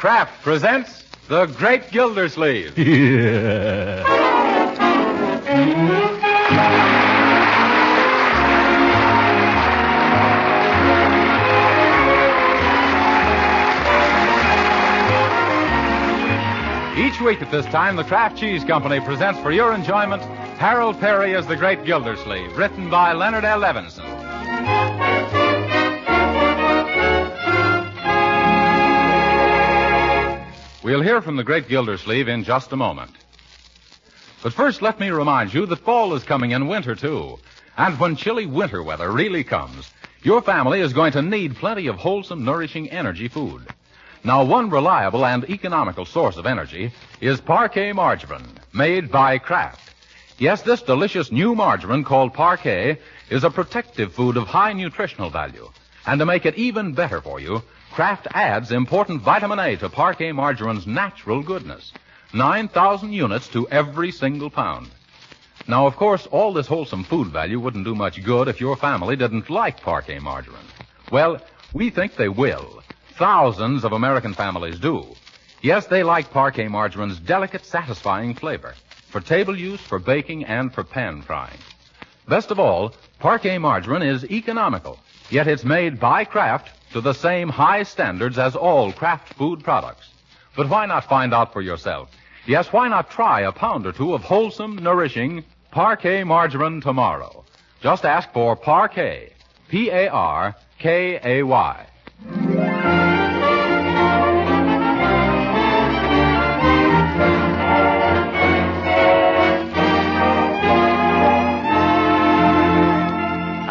Kraft presents The Great Gildersleeve. Each week at this time, the Kraft Cheese Company presents for your enjoyment Harold Perry as The Great Gildersleeve, written by Leonard L. Levinson. We'll hear from the Great Gildersleeve in just a moment. But first, let me remind you that fall is coming and winter, too. And when chilly winter weather really comes, your family is going to need plenty of wholesome, nourishing energy food. Now, one reliable and economical source of energy is Parquet margarine, made by Kraft. Yes, this delicious new margarine called Parquet is a protective food of high nutritional value. And to make it even better for you, Kraft adds important vitamin A to Parquet margarine's natural goodness. 9,000 units to every single pound. Now, of course, all this wholesome food value wouldn't do much good if your family didn't like Parquet margarine. Well, we think they will. Thousands of American families do. Yes, they like Parquet margarine's delicate, satisfying flavor for table use, for baking, and for pan frying. Best of all, Parquet margarine is economical, yet it's made by Kraft to the same high standards as all Kraft food products. But why not find out for yourself? Yes, why not try a pound or two of wholesome, nourishing Parquet margarine tomorrow? Just ask for Parquet, P-A-R-K-A-Y.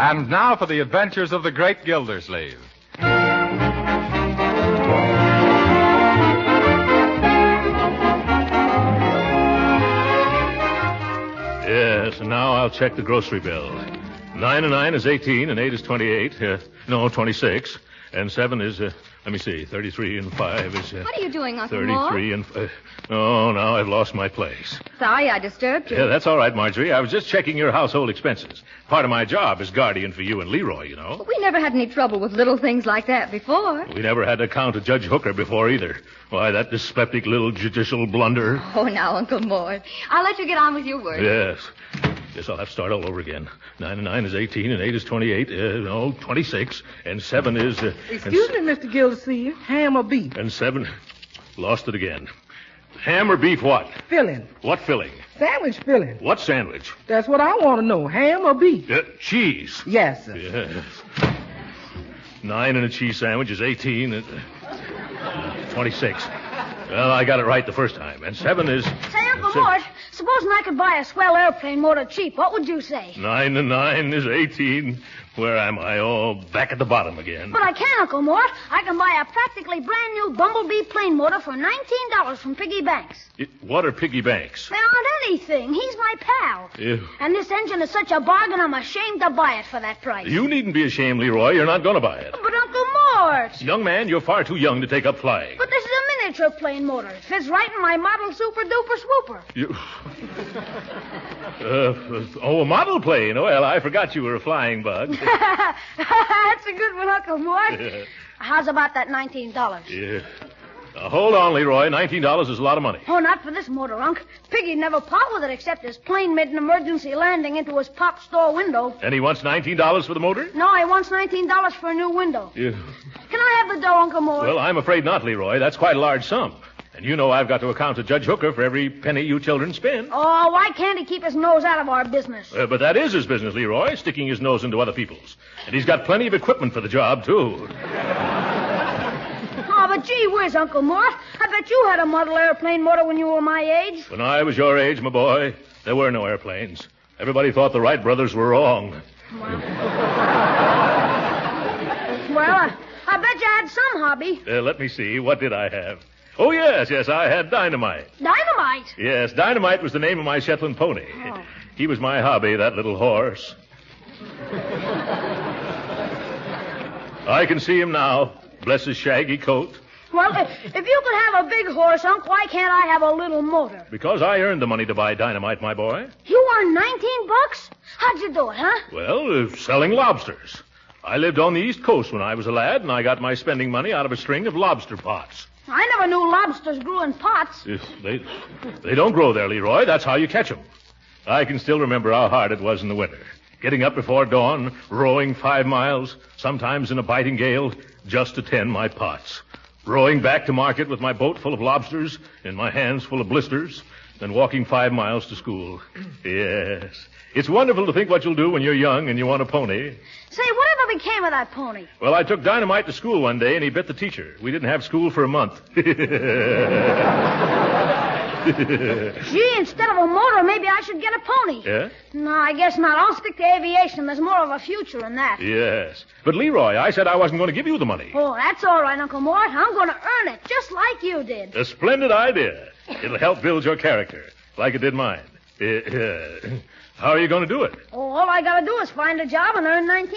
And now for the adventures of the Great Gildersleeve. Yes, and now I'll check the grocery bill. 9 and 9 is 18, and 8 is 28. 26. And 7 is, 33 and 5 is... What are you doing, Uncle 33 and... now I've lost my place. Sorry I disturbed you. Yeah, that's all right, Marjorie. I was just checking your household expenses. Part of my job is guardian for you and Leroy, you know. But we never had any trouble with little things like that before. We never had to count a Judge Hooker before either. Why, that dyspeptic little judicial blunder. Oh, now, Uncle Mort. I'll let you get on with your work. Yes. Guess I'll have to start all over again. 9 and 9 is 18, and 8 is 28. 26. And 7 is... Excuse me, Mr. Gildersleeve. Ham or beef? And 7... Lost it again. Ham or beef what? Filling. What filling? Sandwich filling. What sandwich? That's what I want to know. Ham or beef? Cheese. Yes, sir. Yes. 9 and a cheese sandwich is 18 and... 26. Well, I got it right the first time. And 7 is... Say, Uncle Mort, supposing I could buy a swell airplane motor cheap, what would you say? 9 and 9 is 18. Where am I? Oh, back at the bottom again. But I can, Uncle Mort. I can buy a practically brand new Bumblebee plane motor for $19 from Piggy Banks. What are Piggy Banks? They aren't anything. He's my pal. Ew. And this engine is such a bargain, I'm ashamed to buy it for that price. You needn't be ashamed, Leroy. You're not going to buy it. But, Uncle Mort. Young man, you're far too young to take up flying. But this is a miniature plane motor. It fits right in my model super-duper swooper. A model plane. Well, I forgot you were a flying bug. That's a good one, Uncle Mort. Yeah. How's about that $19? Yeah. Hold on, Leroy. $19 is a lot of money. Oh, not for this motor, Unc. Piggy'd never part with it except his plane made an emergency landing into his pop store window. And he wants $19 for the motor? No, he wants $19 for a new window. Yeah. Can I have the dough, Uncle Mort? Well, I'm afraid not, Leroy. That's quite a large sum. And you know I've got to account to Judge Hooker for every penny you children spend. Oh, why can't he keep his nose out of our business? But that is his business, Leroy, sticking his nose into other people's. And he's got plenty of equipment for the job, too. Oh, but gee whiz, Uncle Mort. I bet you had a model airplane motor when you were my age. When I was your age, my boy, there were no airplanes. Everybody thought the Wright brothers were wrong. Well, I bet you had some hobby. Let me see. What did I have? Oh, yes, I had Dynamite. Dynamite? Yes, Dynamite was the name of my Shetland pony. Oh. He was my hobby, that little horse. I can see him now. Bless his shaggy coat. Well, if you could have a big horse, Unc, why can't I have a little motor? Because I earned the money to buy Dynamite, my boy. You earned $19? How'd you do it, huh? Well, selling lobsters. I lived on the East Coast when I was a lad, and I got my spending money out of a string of lobster pots. I never knew lobsters grew in pots. They don't grow there, Leroy. That's how you catch them. I can still remember how hard it was in the winter. Getting up before dawn, rowing 5 miles, sometimes in a biting gale, just to tend my pots. Rowing back to market with my boat full of lobsters and my hands full of blisters, then walking 5 miles to school. Yes. It's wonderful to think what you'll do when you're young and you want a pony. Say, whatever became of that pony? Well, I took Dynamite to school one day and he bit the teacher. We didn't have school for a month. Gee, instead of a motor, maybe I should get a pony. Yeah? No, I guess not. I'll stick to aviation. There's more of a future in that. Yes. But, Leroy, I said I wasn't going to give you the money. Oh, that's all right, Uncle Mort. I'm going to earn it, just like you did. A splendid idea. It'll help build your character, like it did mine. How are you going to do it? Oh, all I got to do is find a job and earn $19.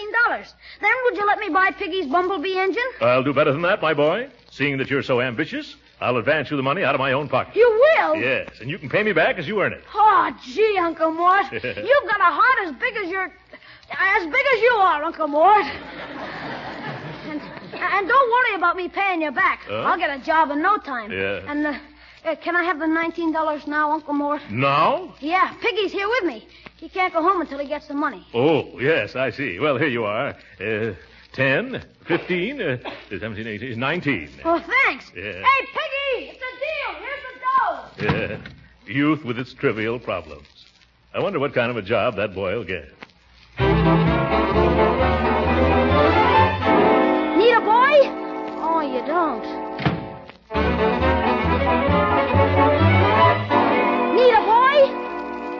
Then would you let me buy Piggy's Bumblebee engine? I'll do better than that, my boy. Seeing that you're so ambitious, I'll advance you the money out of my own pocket. You will? Yes, and you can pay me back as you earn it. Oh, gee, Uncle Mort. You've got a heart as big as you are, Uncle Mort. And don't worry about me paying you back. I'll get a job in no time. Yeah. And, can I have the $19 now, Uncle Mort? Now? Yeah, Piggy's here with me. He can't go home until he gets the money. Oh, yes, I see. Well, here you are. 10, 15, 17, 18, 19. Oh, thanks. Yeah. Hey, Piggy, it's a deal. Here's the dough. Yeah. Youth with its trivial problems. I wonder what kind of a job that boy will get. Need a boy? Oh, you don't. Need a boy?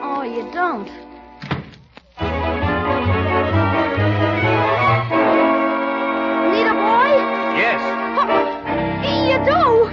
Oh, you don't. Need a boy? Yes. Oh, you do?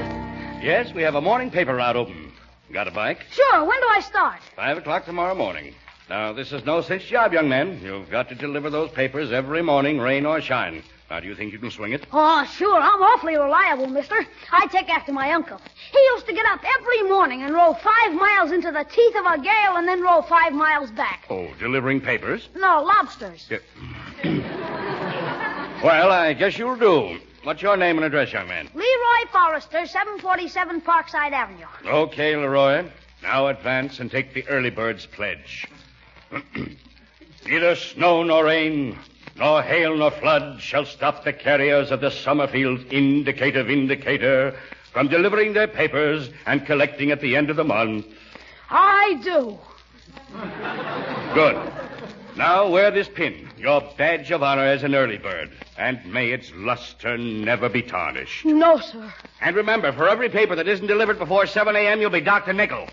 Yes, we have a morning paper route open. Got a bike? Sure. When do I start? 5 o'clock tomorrow morning. Now, this is no cinch job, young man. You've got to deliver those papers every morning, rain or shine. Now, do you think you can swing it? Oh, sure. I'm awfully reliable, mister. I take after my uncle. He used to get up every morning and row 5 miles into the teeth of a gale and then row 5 miles back. Oh, delivering papers? No, lobsters. Yeah. Well, I guess you'll do. What's your name and address, young man? Leroy Forrester, 747 Parkside Avenue. Okay, Leroy. Now advance and take the early bird's pledge. Neither snow nor rain, nor hail nor flood shall stop the carriers of the Summerfield Indicator from delivering their papers and collecting at the end of the month. I do. Good. Now wear this pin, your badge of honor as an early bird, and may its luster never be tarnished. No, sir. And remember, for every paper that isn't delivered before 7 a.m., you'll be docked a nickel.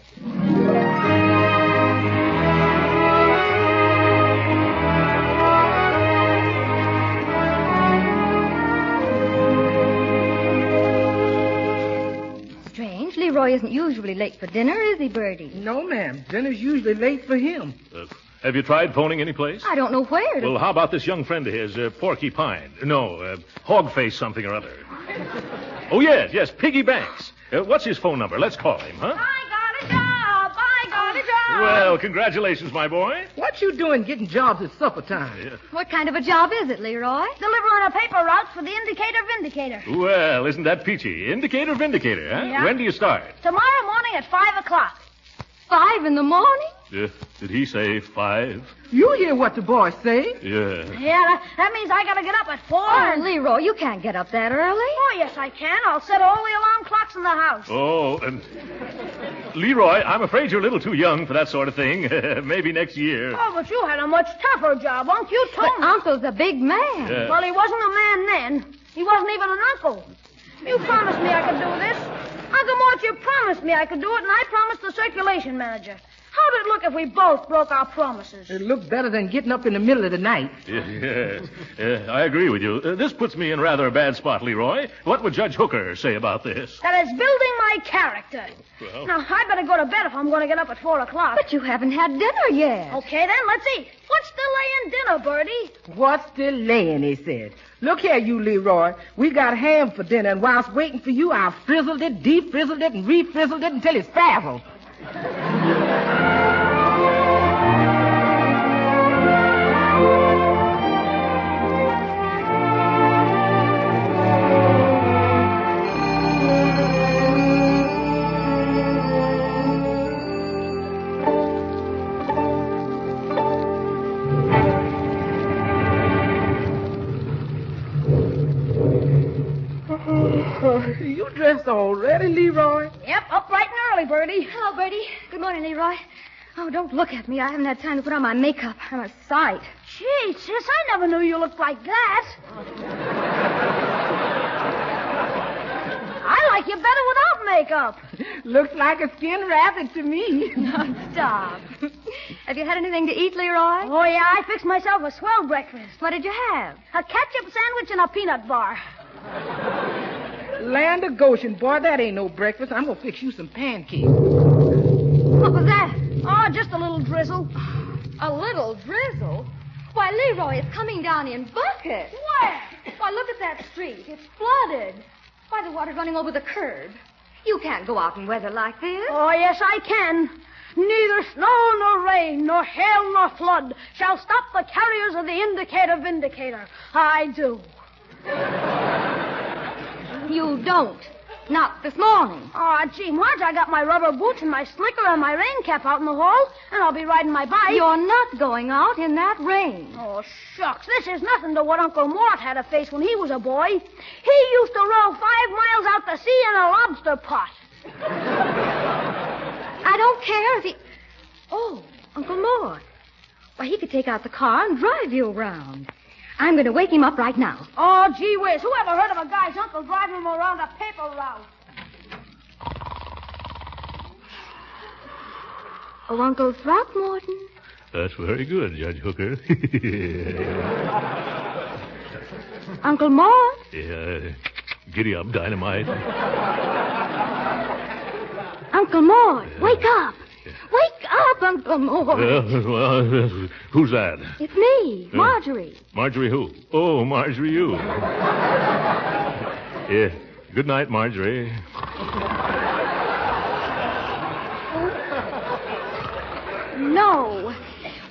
Strange. Leroy isn't usually late for dinner, is he, Bertie? No, ma'am. Dinner's usually late for him. Have you tried phoning any place? I don't know where to... Well, how about this young friend of his, Porky Pine? No, Hogface something or other. Oh, yes, Piggy Banks. What's his phone number? Let's call him, huh? I got a job. Well, congratulations, my boy. What you doing getting jobs at supper time? What kind of a job is it, Leroy? Delivering a paper route for the Vindicator. Well, isn't that peachy? Indicator, Vindicator, huh? Yeah. When do you start? Tomorrow morning at 5 o'clock. 5 in the morning? Did he say 5? You hear what the boy say? Yeah. Yeah, that means I gotta get up at 4. Oh, Leroy, you can't get up that early. Oh, yes, I can. I'll set all the alarm clocks in the house. Oh, and Leroy, I'm afraid you're a little too young for that sort of thing. Maybe next year. Oh, but you had a much tougher job, Unc. You told But me. Uncle's a big man. Yeah. Well, he wasn't a man then. He wasn't even an uncle. You promised me I could do this. Uncle Mort, you promised me I could do it, and I promised the circulation manager. How'd it look if we both broke our promises? It looked better than getting up in the middle of the night. Yes, I agree with you. This puts me in rather a bad spot, Leroy. What would Judge Hooker say about this? That it's building my character. Well. Now, I better go to bed if I'm going to get up at 4 o'clock. But you haven't had dinner yet. Okay, then, let's eat. What's delaying dinner, Bertie? What's delaying, he said. Look here, you, Leroy. We got ham for dinner, and whilst waiting for you, I frizzled it, defrizzled it, and refrizzled it until it's frazzled. You dressed already, Leroy? Yep, up bright and early, Bertie. Hello, Bertie. Good morning, Leroy. Oh, don't look at me. I haven't had time to put on my makeup. I'm a sight. Gee, sis, I never knew you looked like that. I like you better without makeup. Looks like a skinned rabbit to me. Stop. Have you had anything to eat, Leroy? Oh, yeah, I fixed myself a swell breakfast. What did you have? A ketchup sandwich and a peanut bar. Land of Goshen, boy, that ain't no breakfast. I'm gonna fix you some pancakes. What was that? Oh, just a little drizzle. A little drizzle? Why, Leroy, it's coming down in buckets. Where? Why, look at that street. It's flooded. Why, the water's running over the curb. You can't go out in weather like this. Oh, yes, I can. Neither snow nor rain, nor hail nor flood shall stop the carriers of the indicator vindicator. I do. You don't. Not this morning. Oh, gee, Marge, I got my rubber boots and my slicker and my rain cap out in the hall, and I'll be riding my bike. You're not going out in that rain. Oh, shucks. This is nothing to what Uncle Mort had to face when he was a boy. He used to row 5 miles out to sea in a lobster pot. I don't care if he... Oh, Uncle Mort. Why, he could take out the car and drive you around. I'm going to wake him up right now. Oh, gee whiz. Who ever heard of a guy's uncle driving him around a paper route? Oh, Uncle Throckmorton. That's very good, Judge Hooker. Uncle Mort. Yeah, giddy up, Dynamite. Uncle Mort, wake up. Wake up, Uncle Mort. Who's that? It's me, Marjorie. Marjorie who? Oh, Marjorie you. Yeah. Good night, Marjorie. No.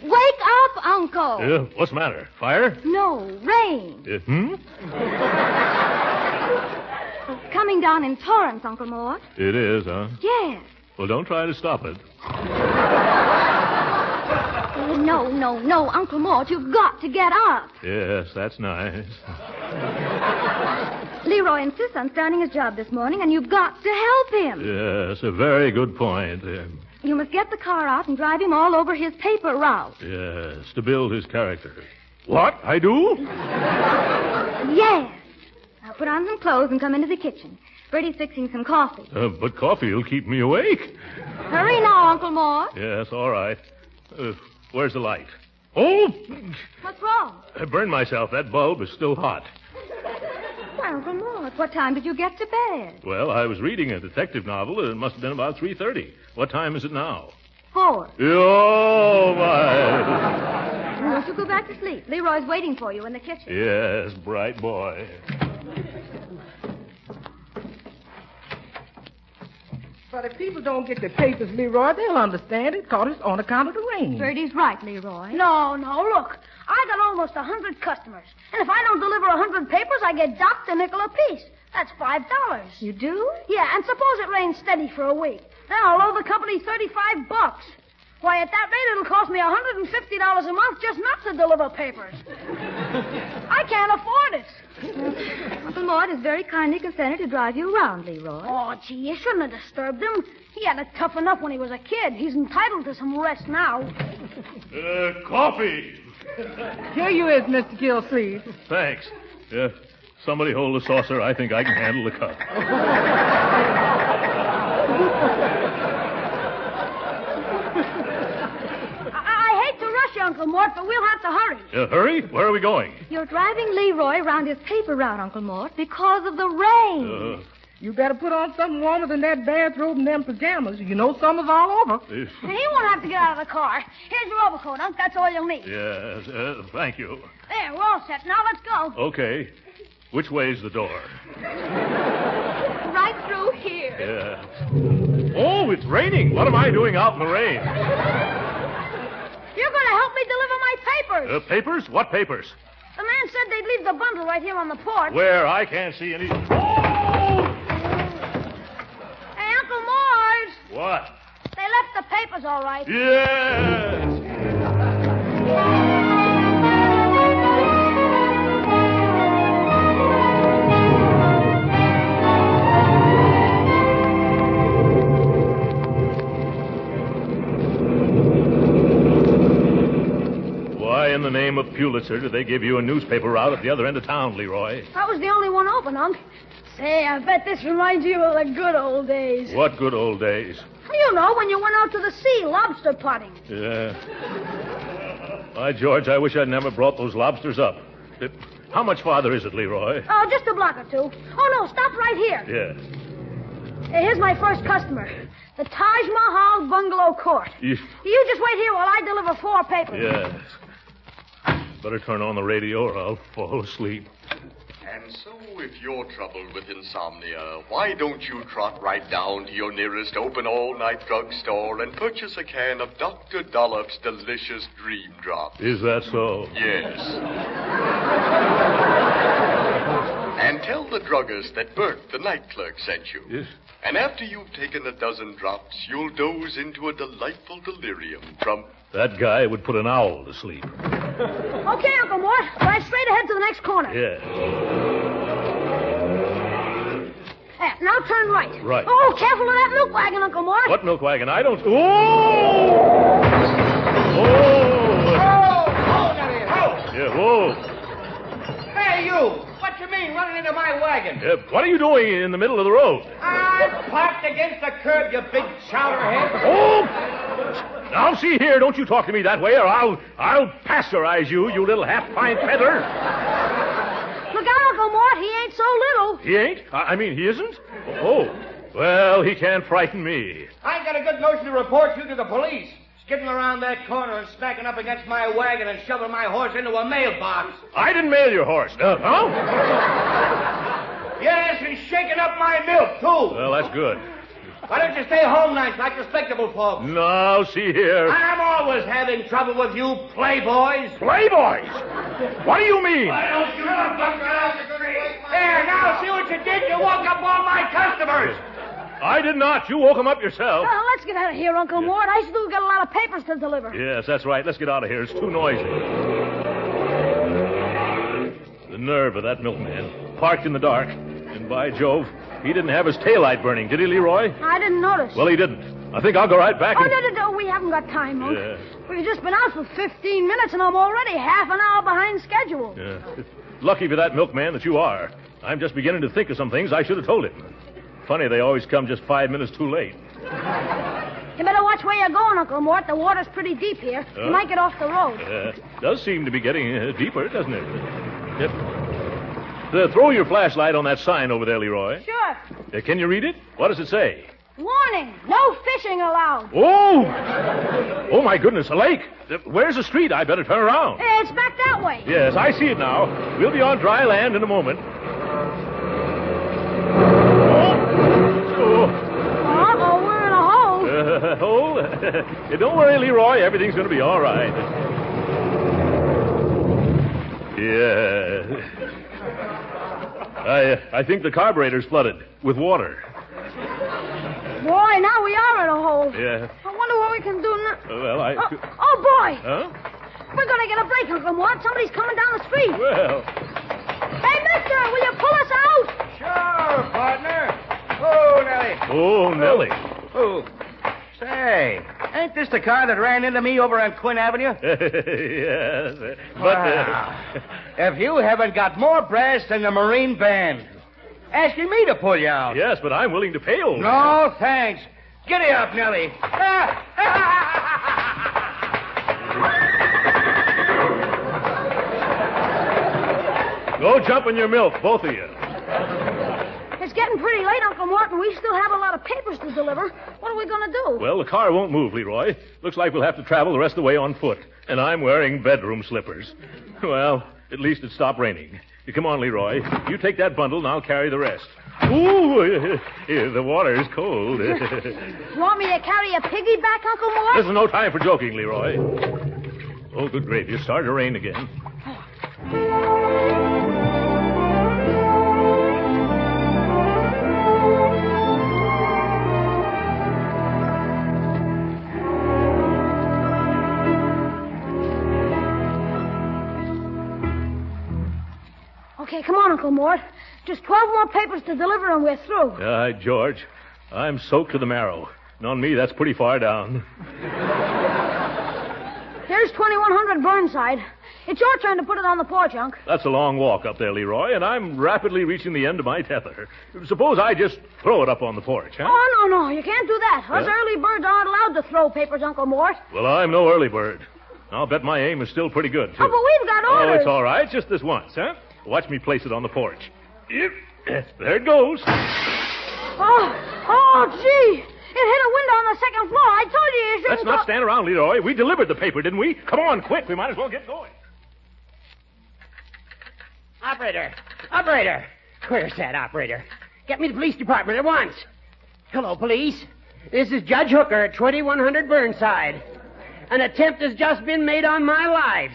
Wake up, Uncle. What's the matter? Fire? No, rain. It's coming down in torrents, Uncle Mort. It is, huh? Yes. Well, don't try to stop it. No, Uncle Mort, you've got to get up. Yes, that's nice. Leroy insists on starting his job this morning, and you've got to help him. Yes, a very good point. You must get the car out and drive him all over his paper route. Yes, to build his character. What? I do? Yes. Now put on some clothes and come into the kitchen. Bertie's fixing some coffee. But coffee will keep me awake. Hurry now, Uncle Mort. Yes, all right. Where's the light? Oh! What's wrong? I burned myself. That bulb is still hot. Why, Uncle Mort, what time did you get to bed? Well, I was reading a detective novel. It must have been about 3:30. What time is it now? 4. Oh, my. Won't you go back to sleep? Leroy's waiting for you in the kitchen. Yes, bright boy. But if people don't get their papers, Leroy, they'll understand it, because it's on account of the rain. Bertie's right, Leroy. No, look. I got almost 100 customers. And if I don't deliver 100 papers, I get docked a nickel apiece. That's $5. You do? Yeah, and suppose it rains steady for a week. Then I'll owe the company $35. Why, at that rate, it'll cost me $150 a month just not to deliver papers. I can't afford it. Uncle Mort has very kindly consented to drive you around, Leroy. Oh, gee, you shouldn't have disturbed him. He had it tough enough when he was a kid. He's entitled to some rest now. Coffee. Here you is, Mr. Gildersleeve. Thanks. Somebody hold the saucer. I think I can handle the cup. I hate to rush you, Uncle Mort, but we'll have to hurry. Hurry? Where are we going? You're driving Leroy around his paper route, Uncle Mort, because of the rain. You better put on something warmer than that bathrobe and them pajamas. You know summer's all over. He won't have to get out of the car. Here's your overcoat, Unc. That's all you'll need. Yes, thank you. There, we're all set. Now let's go. Okay. Which way's the door? Right through here. Yes. Oh, it's raining. What am I doing out in the rain? You're going to help me deliver my papers. Papers? What papers? The man said they'd leave the bundle right here on the porch. Where? I can't see any. Oh! Hey, Uncle Mort. What? They left the papers all right. Yes! Pulitzer did they give you a newspaper route at the other end of town, Leroy? That was the only one open, Unc. Say, I bet this reminds you of the good old days. What good old days? You know, when you went out to the sea lobster potting. Yeah. Why, George, I wish I'd never brought those lobsters up. How much farther is it, Leroy? Oh, just a block or two. Oh, no, stop right here. Yeah. Hey, here's my first customer. The Taj Mahal Bungalow Court. You just wait here while I deliver 4 papers. Yes. Better turn on the radio or I'll fall asleep. And so, if you're troubled with insomnia, why don't you trot right down to your nearest open all-night drugstore and purchase a can of Dr. Dollop's delicious Dream Drops? Is that so? Yes. And tell the druggist that Bert, the night clerk, sent you. Yes. And after you've taken a dozen drops, you'll doze into a delightful delirium from... That guy would put an owl to sleep. Okay, Uncle Mort. Right straight ahead to the next corner. Yeah. Now turn right. Right. Oh, careful of that milk wagon, Uncle Mort. What milk wagon? I don't... Oh! Oh, Daddy, ho! Yeah, whoa. Hey, you! What you mean, running into my wagon? What are you doing in the middle of the road? I'm parked against the curb, you big chowderhead. Oh! Now, see here, don't you talk to me that way, or I'll pasteurize you, you little half-pint feather. Look out, Uncle Mort. He ain't so little. He ain't? I mean, he isn't? Oh, well, he can't frighten me. I got a good notion to report you to the police. Skidding around that corner and smacking up against my wagon and shoving my horse into a mailbox. I didn't mail your horse. Huh? Yes, and shaking up my milk, too. Well, that's good. Why don't you stay home nights like respectable folks? Now, see here. I'm always having trouble with you playboys. Playboys? What do you mean? Why don't you buck out the street? There, now see what you did. You woke up all my customers. I did not. You woke him up yourself. Let's get out of here, Uncle Mort. I still got a lot of papers to deliver. Yes, that's right. Let's get out of here. It's too noisy. The nerve of that milkman. Parked in the dark. And by Jove, he didn't have his taillight burning, did he, Leroy? I didn't notice. Well, he didn't. I think I'll go right back and... No. We haven't got time, Unc. Yeah. We've just been out for 15 minutes, and I'm already half an hour behind schedule. Yeah. Lucky for that milkman that you are. I'm just beginning to think of some things I should have told him. Funny, they always come just 5 minutes too late. You better watch where you're going, Uncle Mort. The water's pretty deep here. You might get off the road. Does seem to be getting deeper, doesn't it? Yep. Throw your flashlight on that sign over there, Leroy. Sure. Can you read it? What does it say? Warning, no fishing allowed. Oh! Oh, my goodness, a lake. Where's the street? I better turn around. It's back that way. Yes, I see it now. We'll be on dry land in a moment. Uh-oh, we're in a hole. Hole? Don't worry, Leroy. Everything's going to be all right. Yeah. I think the carburetor's flooded with water. Boy, now we are in a hole. Yeah. I wonder what we can do now. Well, Oh, boy. Huh? We're going to get a break, Uncle Mort. Somebody's coming down the street. Well... Hey, mister, will you pull us out? Sure, partner. Oh, Nellie. Oh, Nellie. Oh. Say, ain't this the car that ran into me over on Quinn Avenue? Yes. But... Wow. If you haven't got more brass than the Marine Band. Asking me to pull you out. Yes, but I'm willing to pay, old man. No, thanks. Giddy up, Nellie. Go jump in your milk, both of you. It's getting pretty late, Uncle Mort, and we still have a lot of papers to deliver. What are we going to do? Well, the car won't move, Leroy. Looks like we'll have to travel the rest of the way on foot. And I'm wearing bedroom slippers. Well, at least it stopped raining. You come on, Leroy. You take that bundle, and I'll carry the rest. Ooh, the water is cold. You want me to carry a piggyback, Uncle Mort? There's no time for joking, Leroy. Oh, good gravy. It's started to rain again. Okay, come on, Uncle Mort. Just 12 more papers to deliver and we're through. George, I'm soaked to the marrow. And on me, that's pretty far down. Here's 2100 Burnside. It's your turn to put it on the porch, Unc. That's a long walk up there, Leroy, and I'm rapidly reaching the end of my tether. Suppose I just throw it up on the porch, huh? Oh, no. You can't do that. Us early birds aren't allowed to throw papers, Uncle Mort. Well, I'm no early bird. I'll bet my aim is still pretty good, too. Oh, but we've got orders. Oh, it's all right. Just this once, huh? Watch me place it on the porch. Yep. There it goes. Oh, gee. It hit a window on the second floor. I told you shouldn't... Let's not stand around, Leroy. We delivered the paper, didn't we? Come on, quick. We might as well get going. Operator. Where's that operator? Get me to the police department at once. Hello, police. This is Judge Hooker at 2100 Burnside. An attempt has just been made on my life.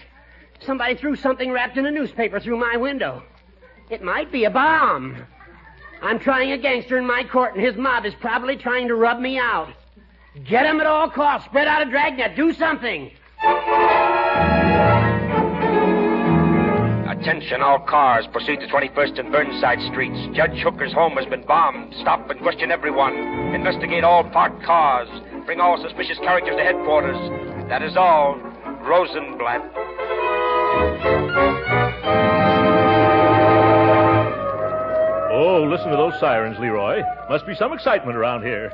Somebody threw something wrapped in a newspaper through my window. It might be a bomb. I'm trying a gangster in my court, and his mob is probably trying to rub me out. Get him at all costs. Spread out a dragnet. Do something. Attention all cars. Proceed to 21st and Burnside Streets. Judge Hooker's home has been bombed. Stop and question everyone. Investigate all parked cars. Bring all suspicious characters to headquarters. That is all. Rosenblatt. Oh, listen to those sirens, Leroy. Must be some excitement around here.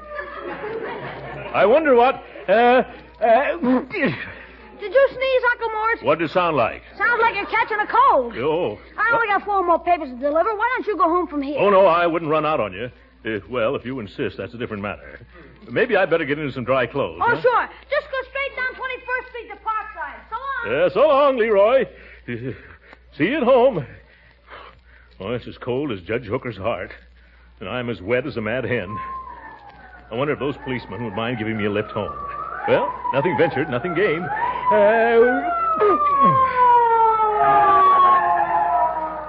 I wonder what... Did you sneeze, Uncle Mort? What did it sound like? Sounds like you're catching a cold. Oh. I only got 4 more papers to deliver. Why don't you go home from here? Oh, no, I wouldn't run out on you. Well, if you insist, that's a different matter. Maybe I'd better get into some dry clothes. Oh, huh? sure. Just go straight down 21st Street to Parkside. So long. So long, Leroy. See you at home. Oh, it's as cold as Judge Hooker's heart, and I'm as wet as a mad hen. I wonder if those policemen would mind giving me a lift home. Well, nothing ventured, nothing gained.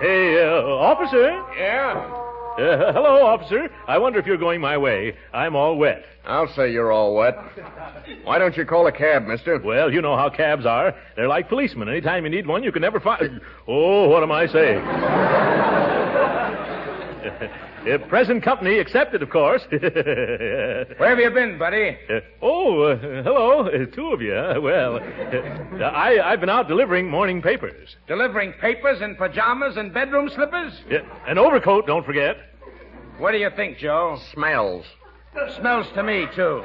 Hey, officer. Yeah? Hello, officer. I wonder if you're going my way. I'm all wet. I'll say you're all wet. Why don't you call a cab, mister? Well, you know how cabs are. They're like policemen. Anytime you need one, you can never find... Oh, what am I saying? Present company accepted, of course. Where have you been, buddy? Hello. 2 of you. Well, I've been out delivering morning papers. Delivering papers in pajamas and bedroom slippers? An overcoat, don't forget. What do you think, Joe? Smells. Smells to me, too.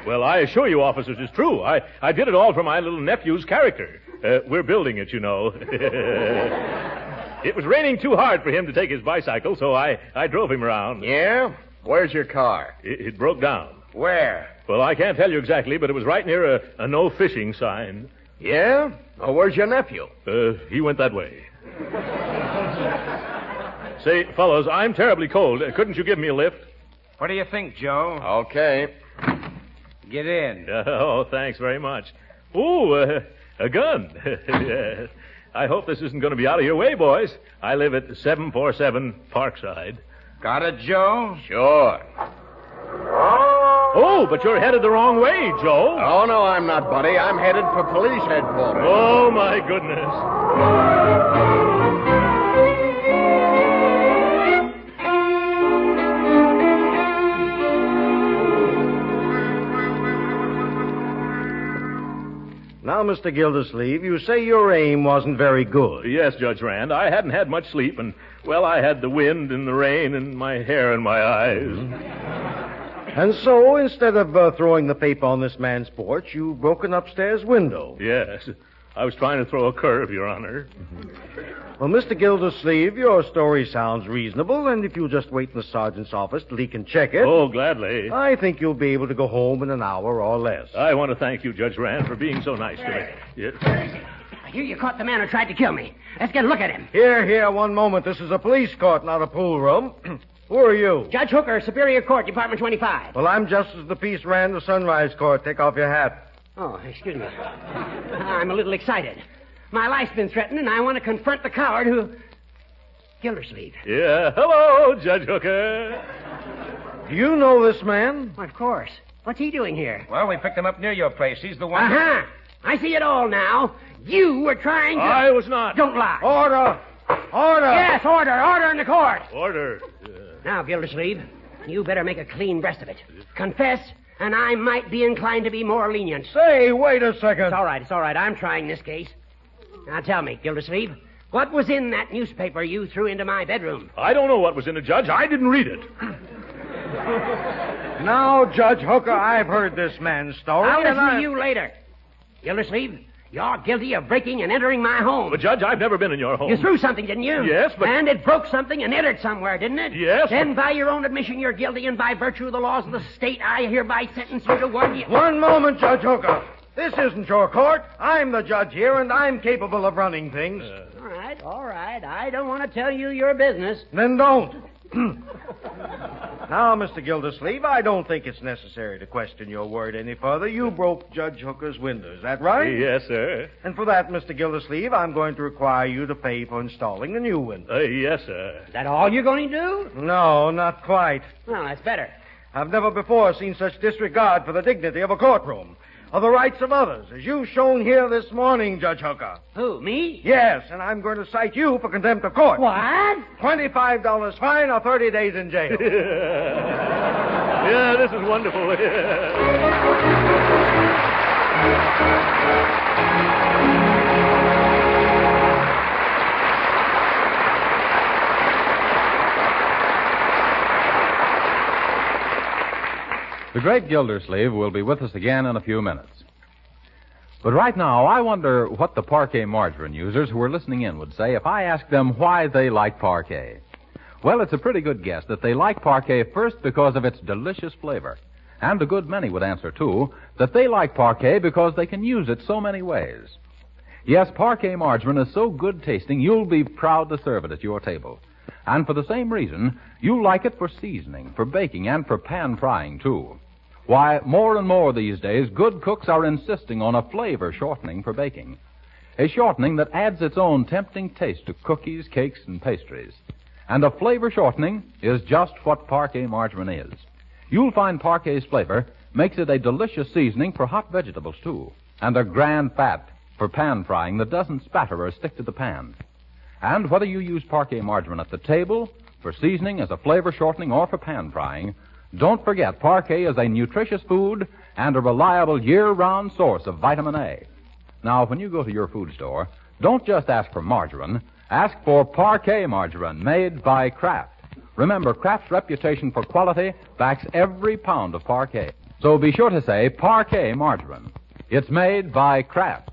Well, I assure you, officers, it's true. I did it all for my little nephew's character. We're building it, you know. It was raining too hard for him to take his bicycle, so I drove him around. Yeah? Where's your car? It broke down. Where? Well, I can't tell you exactly, but it was right near a no fishing sign. Yeah? Oh, where's your nephew? He went that way. Say, fellows, I'm terribly cold. Couldn't you give me a lift? What do you think, Joe? Okay. Get in. Oh, thanks very much. Ooh, a gun. I hope this isn't going to be out of your way, boys. I live at 747 Parkside. Got it, Joe? Sure. Oh, but you're headed the wrong way, Joe. Oh, no, I'm not, buddy. I'm headed for police headquarters. Oh, my goodness. Now, Mr. Gildersleeve, you say your aim wasn't very good. Yes, Judge Rand. I hadn't had much sleep, and, well, I had the wind and the rain and my hair in my eyes. Mm-hmm. And so, instead of throwing the paper on this man's porch, you broke an upstairs window. Yes. I was trying to throw a curve, Your Honor. Well, Mr. Gildersleeve, your story sounds reasonable, and if you'll just wait in the sergeant's office till he can check it... Oh, gladly. I think you'll be able to go home in an hour or less. I want to thank you, Judge Rand, for being so nice to me. Yes. I hear you caught the man who tried to kill me. Let's get a look at him. Here, one moment. This is a police court, not a pool room. Who are you? Judge Hooker, Superior Court, Department 25. Well, I'm Justice of the Peace Rand, the Sunrise Court. Take off your hat. Oh, excuse me. I'm a little excited. My life's been threatened, and I want to confront the coward who... Gildersleeve. Yeah, hello, Judge Hooker. Do you know this man? Well, of course. What's he doing here? Well, we picked him up near your place. He's the one... Uh-huh. I see it all now. You were trying to... I was not. Don't lie. Order! Order! Yes, order. Order in the court. Order. Now, Gildersleeve, you better make a clean breast of it. Confess, and I might be inclined to be more lenient. Say, wait a second. It's all right. I'm trying this case. Now tell me, Gildersleeve, what was in that newspaper you threw into my bedroom? I don't know what was in it, Judge. I didn't read it. Now, Judge Hooker, I've heard this man's story. I'll listen to you later. Gildersleeve, you're guilty of breaking and entering my home. But, Judge, I've never been in your home. You threw something, didn't you? Yes, but... And it broke something and entered somewhere, didn't it? Yes, Then, by your own admission, you're guilty, and by virtue of the laws of the state, I hereby sentence you to 1 year. One moment, Judge Hooker. This isn't your court. I'm the judge here, and I'm capable of running things. All right. I don't want to tell you your business. Then don't. Now, Mr. Gildersleeve, I don't think it's necessary to question your word any further. You broke Judge Hooker's window. Is that right? Yes, sir. And for that, Mr. Gildersleeve, I'm going to require you to pay for installing a new window. Yes, sir. Is that all you're going to do? No, not quite. Well, that's better. I've never before seen such disregard for the dignity of a courtroom, of the rights of others, as you've shown here this morning, Judge Hooker. Who, me? Yes, and I'm going to cite you for contempt of court. What? $25 fine or 30 days in jail. Yeah, this is wonderful. The great Gildersleeve will be with us again in a few minutes. But right now, I wonder what the parquet margarine users who are listening in would say if I asked them why they like parquet. Well, it's a pretty good guess that they like parquet first because of its delicious flavor. And a good many would answer, too, that they like parquet because they can use it so many ways. Yes, parquet margarine is so good tasting, you'll be proud to serve it at your table. And for the same reason, you like it for seasoning, for baking, and for pan frying, too. Why, more and more these days, good cooks are insisting on a flavor shortening for baking. A shortening that adds its own tempting taste to cookies, cakes, and pastries. And a flavor shortening is just what parquet margarine is. You'll find parquet's flavor makes it a delicious seasoning for hot vegetables, too, and a grand fat for pan frying that doesn't spatter or stick to the pan. And whether you use parquet margarine at the table, for seasoning, as a flavor shortening, or for pan frying, don't forget parquet is a nutritious food and a reliable year-round source of vitamin A. Now, when you go to your food store, don't just ask for margarine. Ask for parquet margarine made by Kraft. Remember, Kraft's reputation for quality backs every pound of parquet. So be sure to say parquet margarine. It's made by Kraft.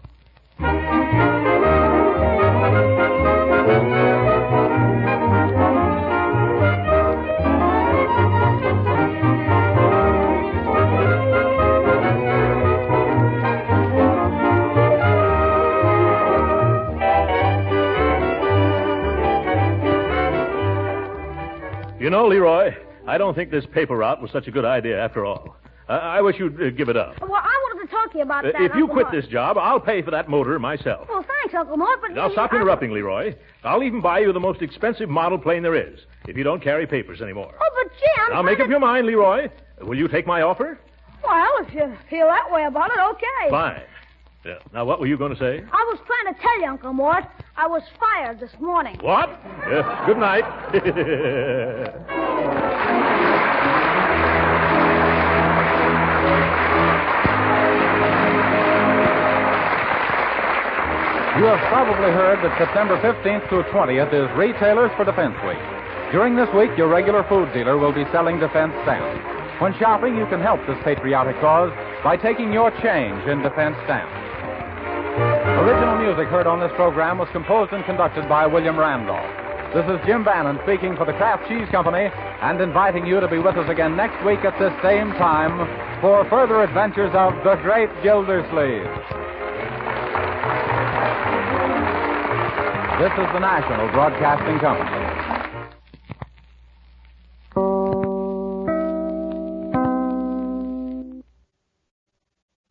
You know, Leroy, I don't think this paper route was such a good idea after all. I wish you'd give it up. Well, I wanted to talk to you about that, If you Uncle quit Mort. this job, I'll pay for that motor myself. Well, thanks, Uncle Mort, but... Now, stop interrupting, Leroy. I'll even buy you the most expensive model plane there is, if you don't carry papers anymore. Oh, but Jim... Now, make up your mind, Leroy. Will you take my offer? Well, if you feel that way about it, okay. Fine. Yeah. Now, what were you going to say? I was trying to tell you, Uncle Mort, I was fired this morning. What? Good night. You have probably heard that September 15th through 20th is Retailers for Defense Week. During this week, your regular food dealer will be selling defense stamps. When shopping, you can help this patriotic cause by taking your change in defense stamps. Original music heard on this program was composed and conducted by William Randolph. This is Jim Bannon speaking for the Kraft Cheese Company and inviting you to be with us again next week at this same time for further adventures of the great Gildersleeve. This is the National Broadcasting Company.